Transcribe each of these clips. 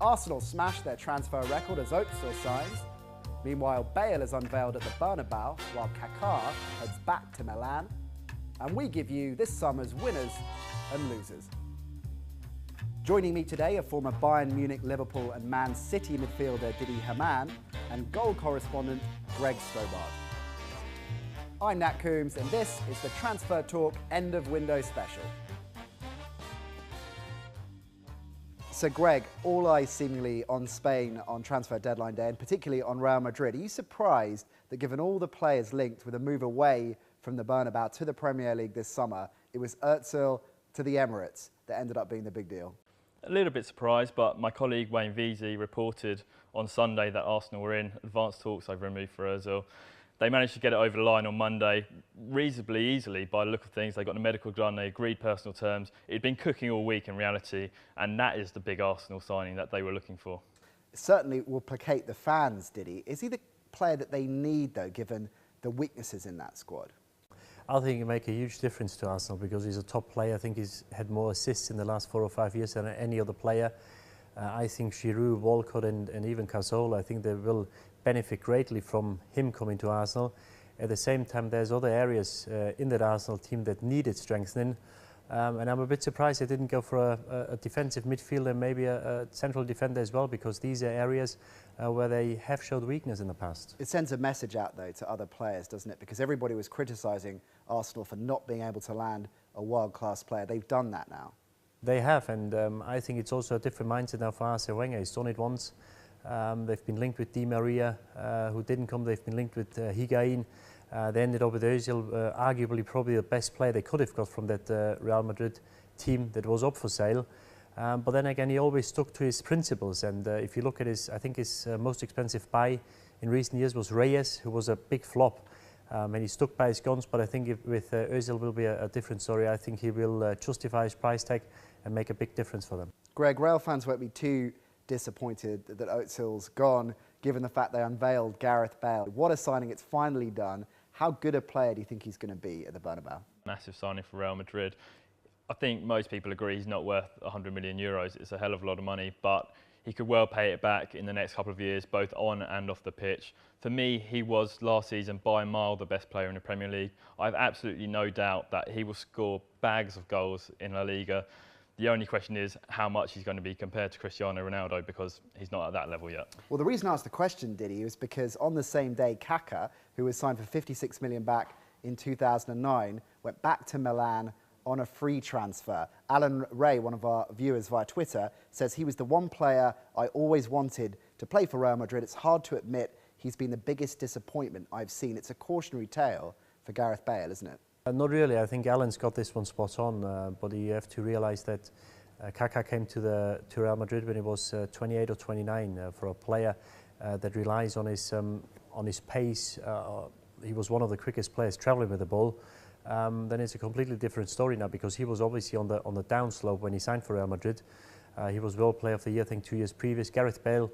Arsenal smashed their transfer record as Özil signs. Meanwhile, Bale is unveiled at the Bernabeu, while Kaká heads back to Milan. And we give you this summer's winners and losers. Joining me today are former Bayern Munich, Liverpool and Man City midfielder Didi Hamann and goal correspondent Greg Stobart. I'm Nat Coombs and this is the Transfer Talk End of Window Special. So Greg, all eyes seemingly on Spain on transfer deadline day and particularly on Real Madrid. Are you surprised that given all the players linked with a move away from the Bernabeu to the Premier League this summer, it was Özil to the Emirates that ended up being the big deal? A little bit surprised, but my colleague Wayne Veazey reported on Sunday that Arsenal were in advanced talks over a move for Özil. They managed to get it over the line on Monday reasonably easily by the look of things. They got the medical done, they agreed personal terms. It'd been cooking all week in reality, and that is the big Arsenal signing that they were looking for. It certainly will placate the fans, did he? Is he the player that they need, though, given the weaknesses in that squad? I think he make a huge difference to Arsenal because he's a top player. I think he's had more assists in the last 4 or 5 years than any other player. I think Giroud, Walcott and even Cazorla, I think they will benefit greatly from him coming to Arsenal. At the same time, there's other areas in that Arsenal team that needed strengthening. And I'm a bit surprised they didn't go for a defensive midfielder, maybe a central defender as well, because these are areas where they have showed weakness in the past. It sends a message out, though, to other players, doesn't it? Because everybody was criticising Arsenal for not being able to land a world-class player. They've done that now. They have, and I think it's also a different mindset now for Arsene Wenger. He's done it once. They've been linked with Di Maria, who didn't come. They've been linked with Higuain. They ended up with Özil, arguably probably the best player they could have got from that Real Madrid team that was up for sale. But then again, he always stuck to his principles. And if you look at his, I think his most expensive buy in recent years was Reyes, who was a big flop. And he stuck by his guns. But I think with Özil will be a different story. I think he will justify his price tag and make a big difference for them. Greg, Real fans won't be too disappointed that Özil's gone, given the fact they unveiled Gareth Bale. What a signing, it's finally done. How good a player do you think he's going to be at the Bernabeu? Massive signing for Real Madrid. I think most people agree he's not worth 100 million euros. It's a hell of a lot of money, but he could well pay it back in the next couple of years, both on and off the pitch. For me, he was last season by a mile the best player in the Premier League. I have absolutely no doubt that he will score bags of goals in La Liga. The only question is how much he's going to be compared to Cristiano Ronaldo, because he's not at that level yet. Well, the reason I asked the question, Didi, was because on the same day, Kaká, who was signed for 56 million back in 2009, went back to Milan on a free transfer. Alan Ray, one of our viewers via Twitter, says he was the one player I always wanted to play for Real Madrid. It's hard to admit he's been the biggest disappointment I've seen. It's a cautionary tale for Gareth Bale, isn't it? Not really. I think Alan's got this one spot on, but you have to realise that Kaká came to Real Madrid when he was 28 or 29. For a player that relies on his pace, he was one of the quickest players travelling with the ball. Then it's a completely different story now, because he was obviously on the downslope when he signed for Real Madrid. He was World Player of the Year, I think, 2 years previous. Gareth Bale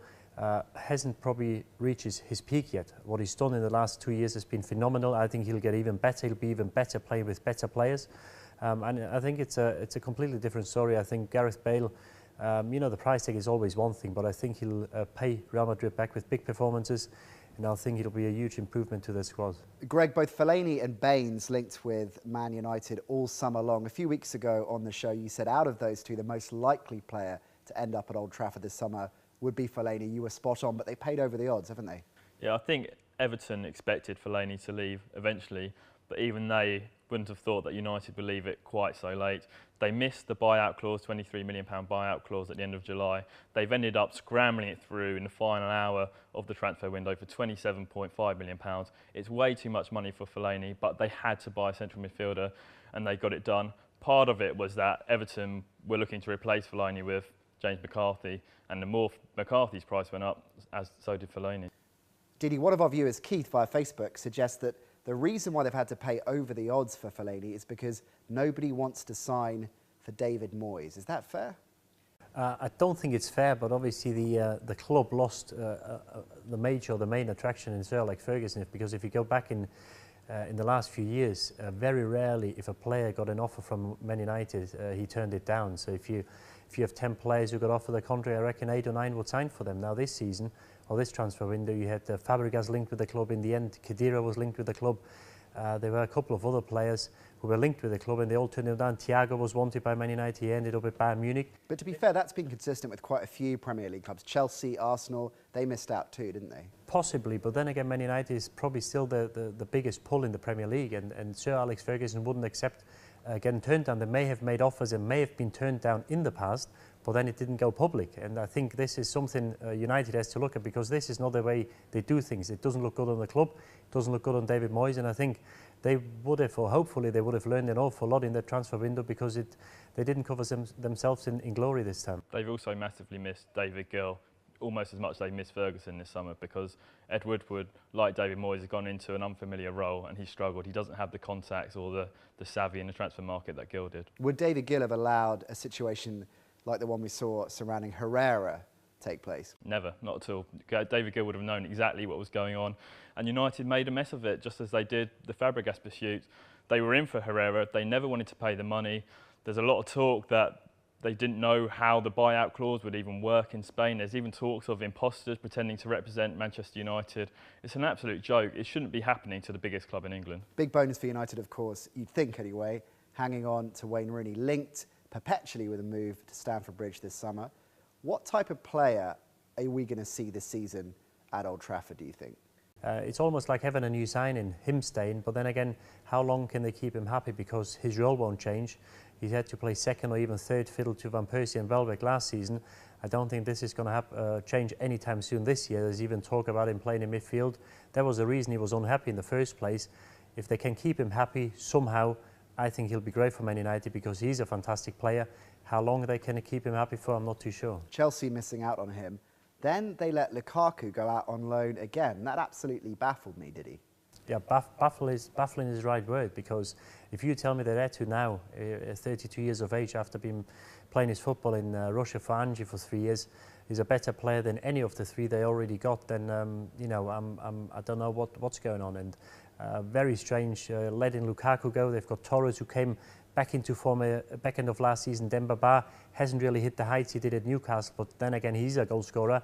hasn't probably reached his peak yet. What he's done in the last 2 years has been phenomenal. I think he'll get even better. He'll be even better playing with better players. And I think it's a completely different story. I think Gareth Bale, you know, the price tag is always one thing, but I think he'll pay Real Madrid back with big performances. And I think it'll be a huge improvement to the squad. Greg, both Fellaini and Baines linked with Man United all summer long. A few weeks ago on the show, you said out of those two, the most likely player to end up at Old Trafford this summer would be Fellaini. You were spot on, but they paid over the odds, haven't they? Yeah, I think Everton expected Fellaini to leave eventually, but even they wouldn't have thought that United would leave it quite so late. They missed the buyout clause, £23 million buyout clause at the end of July. They've ended up scrambling it through in the final hour of the transfer window for £27.5 million. It's way too much money for Fellaini, but they had to buy a central midfielder and they got it done. Part of it was that Everton were looking to replace Fellaini with James McCarthy, and the more McCarthy's price went up, so did Fellaini. Didi, one of our viewers, Keith, via Facebook, suggests that the reason why they've had to pay over the odds for Fellaini is because nobody wants to sign for David Moyes. Is that fair? I don't think it's fair, but obviously the club lost the main attraction in Sir Alex Ferguson, because if you go back in in the last few years, very rarely, if a player got an offer from Man United, he turned it down. So if you have 10 players who got offered the contract, I reckon 8 or 9 would sign for them. Now this season, or this transfer window, you had Fabregas linked with the club in the end, Khedira was linked with the club. There were a couple of other players who were linked with the club and they all turned him down. Thiago was wanted by Man United, he ended up at Bayern Munich. But to be fair, that's been consistent with quite a few Premier League clubs. Chelsea, Arsenal, they missed out too, didn't they? Possibly, but then again, Man United is probably still the biggest pull in the Premier League, and Sir Alex Ferguson wouldn't accept getting turned down. They may have made offers and may have been turned down in the past, but then it didn't go public. And I think this is something United has to look at, because this is not the way they do things. It doesn't look good on the club, it doesn't look good on David Moyes, and I think they would have, or hopefully they would have learned an awful lot in the transfer window, because they didn't cover themselves in glory this time. They've also massively missed David Gill, almost as much as they missed Ferguson this summer, because Ed Woodward, like David Moyes, has gone into an unfamiliar role and he's struggled. He doesn't have the contacts or the savvy in the transfer market that Gill did. Would David Gill have allowed a situation like the one we saw surrounding Herrera take place? Never, not at all. David Gill would have known exactly what was going on, and United made a mess of it, just as they did the Fabregas pursuit. They were in for Herrera, they never wanted to pay the money. There's a lot of talk that they didn't know how the buyout clause would even work in Spain. There's even talks of imposters pretending to represent Manchester United. It's an absolute joke. It shouldn't be happening to the biggest club in England. Big bonus for United, of course, you'd think anyway, hanging on to Wayne Rooney, linked perpetually with a move to Stamford Bridge this summer. What type of player are we going to see this season at Old Trafford, do you think? It's almost like having a new signing, him staying, but then again, how long can they keep him happy, because his role won't change. He's had to play second or even third fiddle to Van Persie and Welbeck last season. I don't think this is going to change anytime soon this year. There's even talk about him playing in midfield. That was the reason he was unhappy in the first place. If they can keep him happy somehow, I think he'll be great for Man United, because he's a fantastic player. How long they can keep him happy for, I'm not too sure. Chelsea missing out on him. Then they let Lukaku go out on loan again. That absolutely baffled me, did he? Yeah, baffling is the right word, because if you tell me that Etu now, 32 years of age, after being playing his football in Russia for Anji for 3 years, is a better player than any of the 3 they already got, then you know, I don't know what's going on. And very strange letting Lukaku go. They've got Torres, who came back into form back end of last season. Demba Ba hasn't really hit the heights he did at Newcastle, but then again, he's a goal scorer.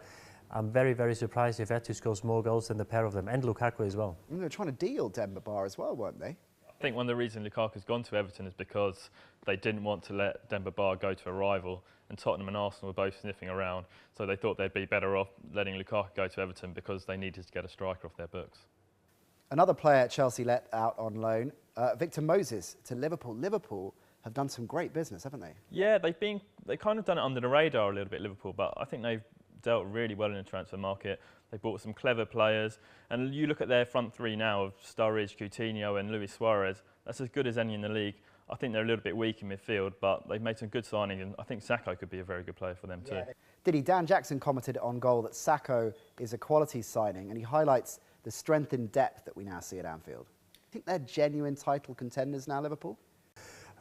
I'm very, very surprised if Etu scores more goals than the pair of them, and Lukaku as well. They were trying to deal Demba Ba as well, weren't they? I think one of the reasons Lukaku's gone to Everton is because they didn't want to let Demba Ba go to a rival, and Tottenham and Arsenal were both sniffing around, so they thought they'd be better off letting Lukaku go to Everton, because they needed to get a striker off their books. Another player Chelsea let out on loan, Victor Moses, to Liverpool. Liverpool have done some great business, haven't they? Yeah, they kind of done it under the radar a little bit, Liverpool, but I think they've dealt really well in the transfer market. They bought some clever players, and you look at their front 3 now of Sturridge, Coutinho and Luis Suarez, that's as good as any in the league. I think they're a little bit weak in midfield, but they've made some good signings, and I think Sakho could be a very good player for them too. Did he? Dan Jackson commented on goal that Sakho is a quality signing, and he highlights the strength and depth that we now see at Anfield. I think they're genuine title contenders now, Liverpool?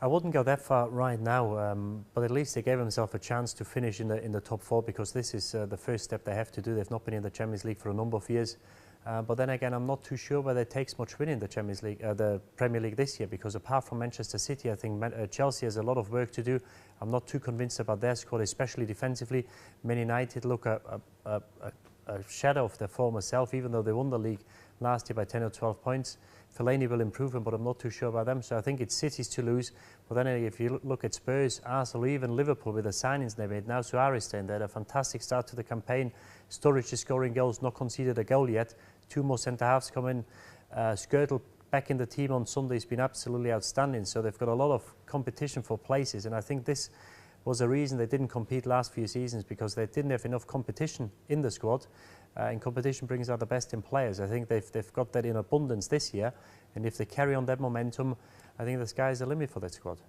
I wouldn't go that far right now, but at least they gave themselves a chance to finish in the top 4, because this is the first step they have to do. They've not been in the Champions League for a number of years. But then again, I'm not too sure whether it takes much winning the Champions League, the Premier League this year, because apart from Manchester City, I think Chelsea has a lot of work to do. I'm not too convinced about their squad, especially defensively. Man United look a shadow of their former self, even though they won the league last year by 10 or 12 points. Fellaini will improve them, but I'm not too sure about them. So I think it's City's to lose. But then if you look at Spurs, Arsenal, even Liverpool with the signings they made, now Suarez staying there, a fantastic start to the campaign. Sturridge is scoring goals, not conceded a goal yet. 2 more centre-halves come in. Skirtle back in the team on Sunday has been absolutely outstanding. So they've got a lot of competition for places. And I think this was a reason they didn't compete last few seasons, because they didn't have enough competition in the squad. And competition brings out the best in players. I think they've got that in abundance this year. And if they carry on that momentum, I think the sky's the limit for that squad.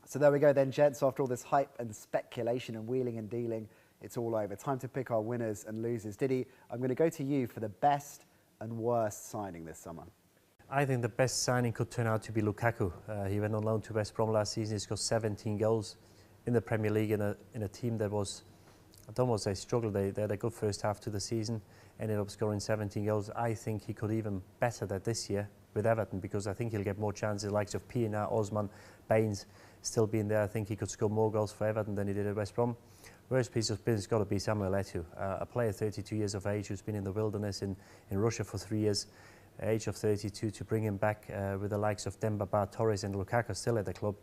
So there we go then, gents. After all this hype and speculation and wheeling and dealing, it's all over. Time to pick our winners and losers. Diddy, I'm going to go to you for the best and worst signing this summer. I think the best signing could turn out to be Lukaku. He went on loan to West Brom last season. He's got 17 goals in the Premier League in a team that was, I don't want to say struggled. They had a good first half to the season, ended up scoring 17 goals. I think he could even better that this year, with Everton, because I think he'll get more chances. The likes of Pina, Osman, Baines still being there. I think he could score more goals for Everton than he did at West Brom. Worst piece of business got to be Samuel Eto'o, a player 32 years of age who's been in the wilderness in Russia for 3 years, age of 32, to bring him back with the likes of Demba Ba, Torres and Lukaku still at the club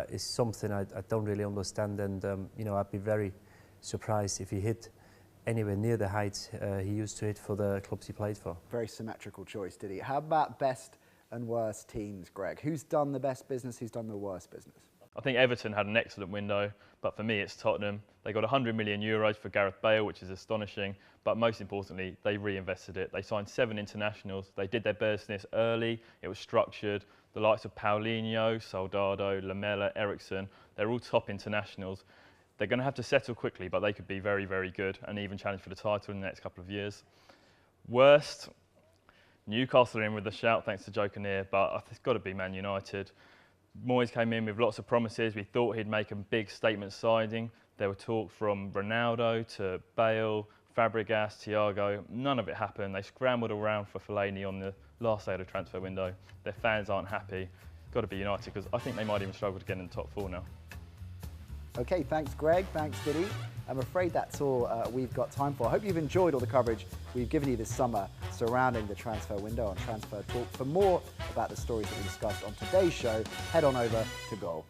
is something I don't really understand, and you know, I'd be very surprised if he hit anywhere near the heights he used to hit for the clubs he played for. Very symmetrical choice, did he? How about best and worst teams, Greg? Who's done the best business, who's done the worst business? I think Everton had an excellent window, but for me it's Tottenham. They got €100 million for Gareth Bale, which is astonishing, but most importantly, they reinvested it. They signed 7 internationals. They did their business early. It was structured. The likes of Paulinho, Soldado, Lamela, Eriksson, they're all top internationals. They're going to have to settle quickly, but they could be very, very good and even challenge for the title in the next couple of years. Worst, Newcastle are in with a shout thanks to Joe Kinnear, but it's got to be Man United. Moyes came in with lots of promises. We thought he'd make a big statement signing. There were talk from Ronaldo to Bale, Fabregas, Thiago. None of it happened. They scrambled around for Fellaini on the last day of the transfer window. Their fans aren't happy. Got to be United, because I think they might even struggle to get in the top 4 now. Okay, thanks Greg, thanks Diddy. I'm afraid that's all we've got time for. I hope you've enjoyed all the coverage we've given you this summer surrounding the transfer window on Transfer Talk. For more about the stories that we discussed on today's show, head on over to Goal.